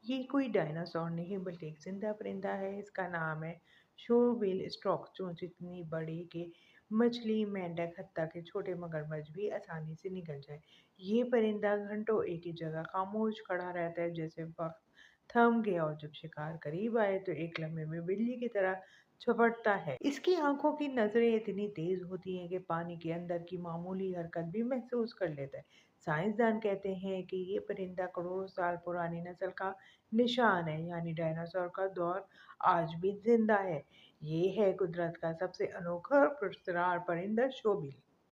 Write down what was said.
ये कोई डायनासोर नहीं बल्कि एक जिंदा परिंदा है। इसका नाम है शोरबिल स्टॉर्क, चोंच इतनी बड़ी कि मछली, मेंढक, हत्ता के छोटे मगरमच्छ भी आसानी से निकल जाए। ये परिंदा घंटों एक ही जगह खामोश खड़ा रहता है, जैसे वक्त थम गया, और जब शिकार करीब आए तो एक लम्हे में बिल्ली की तरह झपटता है। इसकी आंखों की नजरें इतनी तेज होती हैं कि पानी के अंदर की मामूली हरकत भी महसूस कर लेता है। साइंसदान कहते हैं कि ये परिंदा करोड़ों साल पुरानी नस्ल का निशान है, यानी डायनासोर का दौर आज भी जिंदा है। ये है कुदरत का सबसे अनोखा और पुरस्कार परिंदा शोभिल।